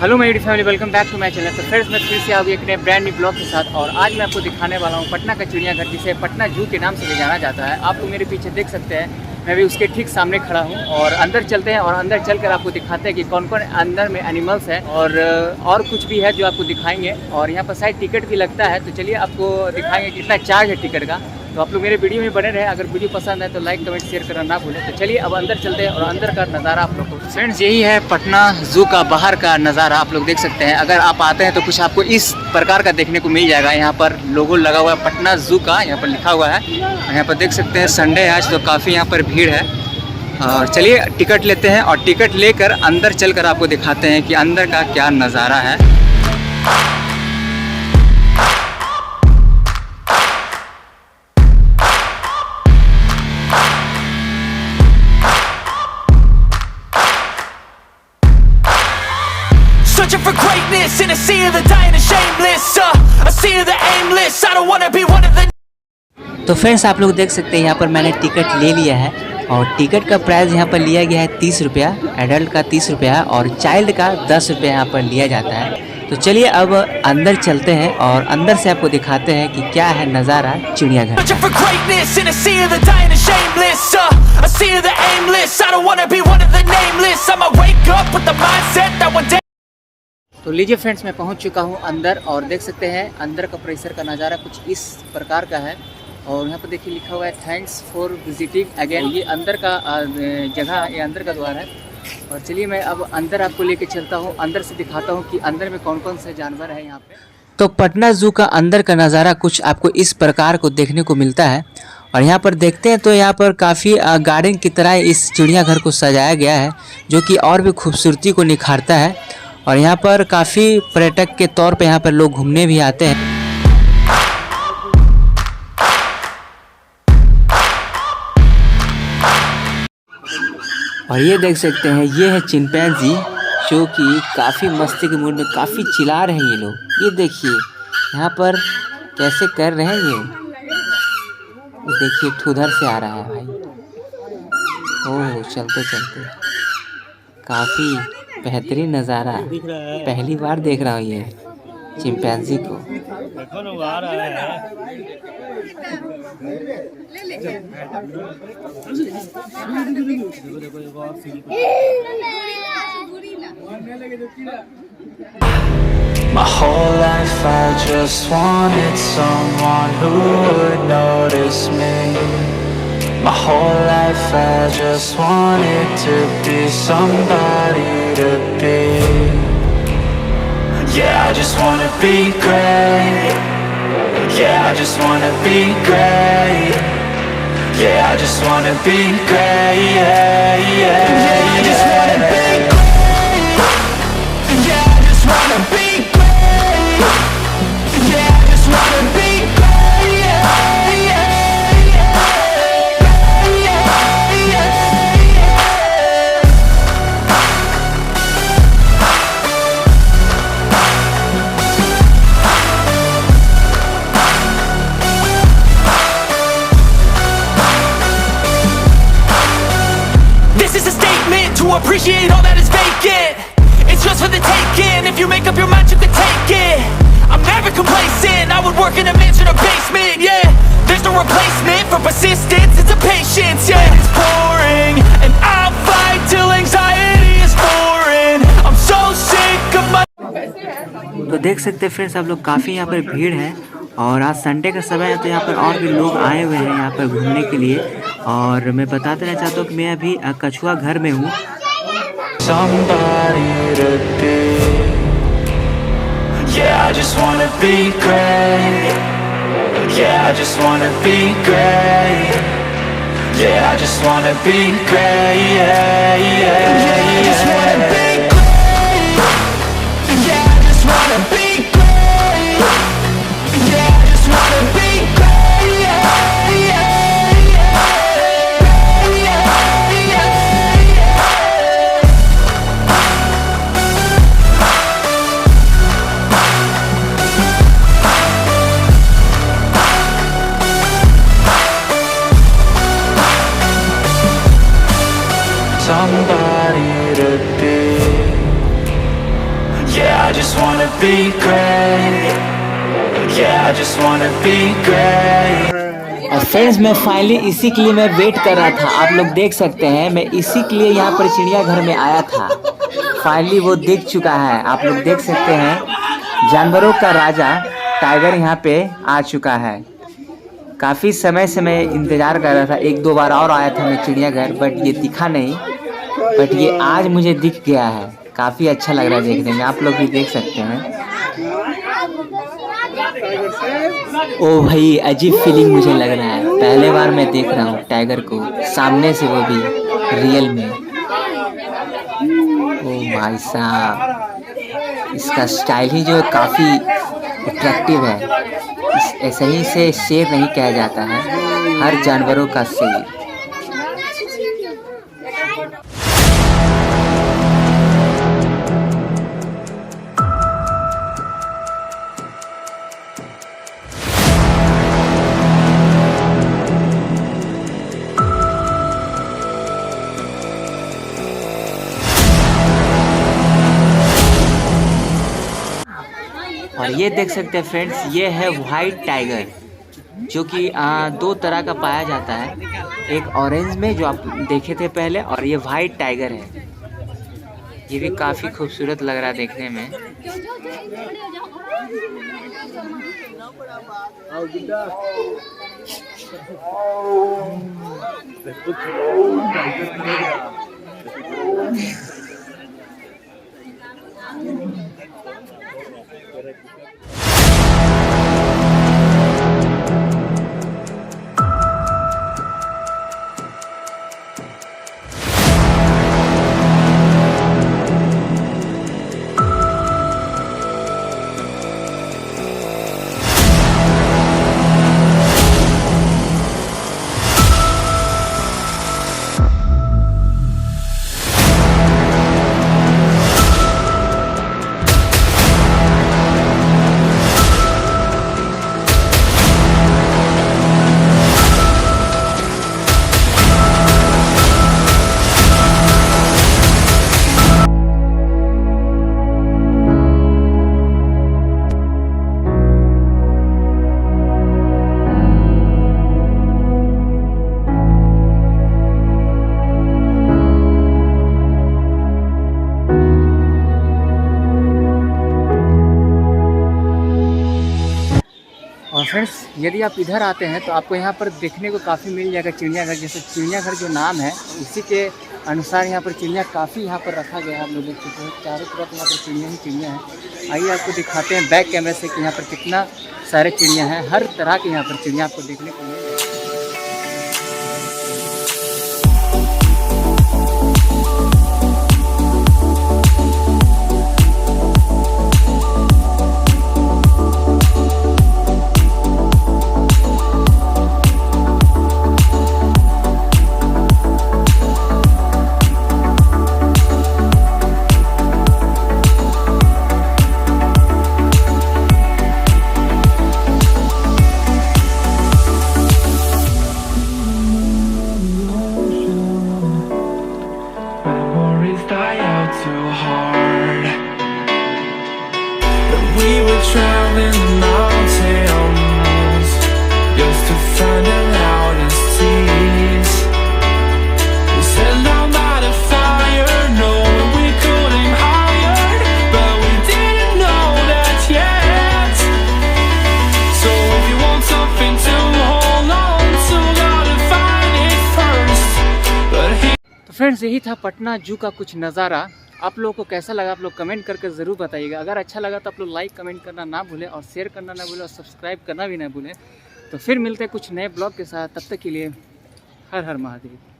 Hello मेरी family, welcome back to my channel. तो friends, मैं फिर से आ गई एक नए ब्रांड न्यू ब्लॉग के साथ। और आज मैं आपको दिखाने वाला हूँ पटना का चिड़ियाघर, जिसे पटना जू के नाम से भी जाना जाता है। आप लोग मेरे पीछे देख सकते हैं, मैं भी उसके ठीक सामने खड़ा हूँ। और अंदर चलते हैं और अंदर चलकर आपको दिखाते हैं कि कौन कौन अंदर में एनिमल्स हैं और कुछ भी है जो आपको दिखाएंगे। और यहाँ पर शायद टिकट भी लगता है, तो चलिए आपको दिखाएंगे कितना चार्ज है टिकट का। तो आप लोग मेरे वीडियो में बने रहे। अगर वीडियो पसंद है तो लाइक कमेंट शेयर करना ना भूलें। तो चलिए अब अंदर चलते हैं और अंदर का नज़ारा आप लोग को। फ्रेंड्स, यही है पटना जू का बाहर का नज़ारा, आप लोग देख सकते हैं। अगर आप आते हैं तो कुछ आपको इस प्रकार का देखने को मिल जाएगा। यहाँ पर लोगो लगा हुआ है पटना जू का, यहाँ पर लिखा हुआ है। यहाँ पर देख सकते हैं संडे है आज, तो काफ़ी यहाँ पर भीड़ है। और चलिए टिकट लेते हैं और टिकट लेकर अंदर चलकर आपको दिखाते हैं कि अंदर का क्या नज़ारा है। Searching for greatness in a sea of the dying and shameless, a sea of the aimless. I don't wanna be one of the. तो फ्रेंड्स, आप लोग देख सकते हैं यहाँ पर मैंने टिकट ले लिया है। और टिकट का प्राइस यहाँ पर लिया गया है 30 रुपया, एडल्ट का 30 रुपया और चाइल्ड का 10 रुपया यहाँ पर लिया जाता है। तो चलिए अब अंदर चलते हैं और अंदर से आपको दिखाते हैं कि क्या है नज़ारा चिड़ियाघर। Searching for greatness in a sea of the dying and shameless, a sea of the aimless. I don't wanna be one of the nameless. I'ma wake up with the mindset that one day. तो लीजिए friends, मैं पहुंच चुका हूं अंदर और देख सकते हैं अंदर का परिसर का नज़ारा कुछ इस प्रकार का है। और यहाँ पर देखिए लिखा हुआ है थैंक्स फॉर विजिटिंग अगेन। ये अंदर का जगह, ये अंदर का द्वार है। और चलिए मैं अब अंदर आपको लेके चलता हूँ, अंदर से दिखाता हूँ कि अंदर में कौन कौन से जानवर हैं यहाँ पे। तो पटना जू का अंदर का नज़ारा कुछ आपको इस प्रकार को देखने को मिलता है। और यहाँ पर देखते हैं तो यहाँ पर काफ़ी गार्डन की तरह इस चिड़ियाघर को सजाया गया है, जो कि और भी खूबसूरती को निखारता है। और यहाँ पर काफ़ी पर्यटक के तौर पे यहाँ पर लोग घूमने भी आते हैं। और ये देख सकते हैं, ये है चिंपैंजी, जो कि काफ़ी मस्ती के मूड में काफ़ी चिल्ला रहे हैं ये लोग। ये देखिए यहाँ पर कैसे कर रहे हैं ये देखिए, ठुधर से आ रहा है भाई। ओह, चलते चलते काफ़ी बेहतरीन नज़ारा, पहली बार देख रहा हूँ ये चिंपैंजी को। My whole life I just wanted someone who would notice me. My whole life I just wanted to be somebody to be. Yeah, I just wanna be great. Yeah, I just wanna be great. Yeah, I just wanna be great. Yeah, yeah, yeah, I just wanna be great. Yeah, I just wanna be great. Yeah, I just wanna be great. Yeah, yeah, yeah, yeah, yeah. This is a statement to appreciate all that is vacant. It's just for the taking. If you make up your mind, you can take it. I'm never complacent. I would work in a mansion or basement. Yeah, there's no replacement for persistence. It's a patience. Yeah, it's boring, and I'll fight till anxiety is foreign. I'm so sick of my. तो देख सकते हैं friends, आप लोग काफ़ी यहाँ पर भीड़ है। और आज संडे का समय है, तो यहाँ पर और भी लोग आए हुए हैं यहाँ पर घूमने के लिए। और मैं बता देना चाहता हूँ कि मैं अभी कछुआ घर में हूँ। Somebody to be. Yeah, I just wanna be great. Yeah, I just wanna be great. Yeah, I just wanna be great. Yeah, yeah, yeah, I just wanna be great. Yeah, I just wanna be great. Yeah, I just wanna be great. Yeah, yeah, yeah, yeah, yeah. Somebody to be. just wanna be great. Yeah, I just wanna be great. और friends मैं finally इसी के लिए मैं wait कर रहा था। आप लोग देख सकते हैं मैं इसी के लिए यहाँ पर चिड़ियाघर में आया था। फाइनली वो दिख चुका है। आप लोग देख सकते हैं जानवरों का राजा टाइगर यहाँ पे आ चुका है। काफ़ी समय से मैं इंतज़ार कर रहा था। एक दो बार और आया था मैं चिड़ियाघर, बट ये दिखा नहीं, बट ये आज मुझे दिख गया है। काफ़ी अच्छा लग रहा है देखने में। आप लोग भी देख सकते हैं। ओ भाई अजीब फीलिंग मुझे लग रहा है। पहले बार मैं देख रहा हूँ टाइगर को सामने से, वो भी रियल में। ओ भाई साहब, इसका स्टाइल ही जो है काफ़ी अट्रैक्टिव है। ऐसे ही से शेर नहीं कहा जाता है, हर जानवरों का शेर। और ये देख सकते हैं फ्रेंड्स, ये है वाइट टाइगर, जो कि दो तरह का पाया जाता है। एक ऑरेंज में जो आप देखे थे पहले, और ये वाइट टाइगर है। ये भी काफ़ी खूबसूरत लग रहा है देखने में। और फ्रेंड्स यदि आप इधर आते हैं तो आपको यहाँ पर देखने को काफ़ी मिल जाएगा चिड़ियाघर। जैसे चिड़ियाघर जो नाम है उसी के अनुसार यहाँ पर चिड़िया काफ़ी यहाँ पर रखा गया है। आप लोग देख सकते हैं चारों तरफ यहाँ पर चिड़िया ही चिड़िया हैं। आइए आपको दिखाते हैं बैक कैमरे से कि यहाँ पर कितना सारे चिड़िया हैं। हर तरह के यहाँ पर चिड़िया आपको देखने को मिल जाएगी। Traveling the mountains just to find the loudest tears. We set down by the fire, knowing we couldn't hide, but we didn't know that yet. So if you want something to hold on to, gotta find it first. But तो friends यही था पटना जू का कुछ नज़ारा। आप लोगों को कैसा लगा आप लोग कमेंट करके ज़रूर बताइएगा। अगर अच्छा लगा तो आप लोग लाइक कमेंट करना ना भूलें, और शेयर करना ना भूलें, और सब्सक्राइब करना भी ना भूलें। तो फिर मिलते हैं कुछ नए ब्लॉग के साथ। तब तक के लिए हर हर महादेव।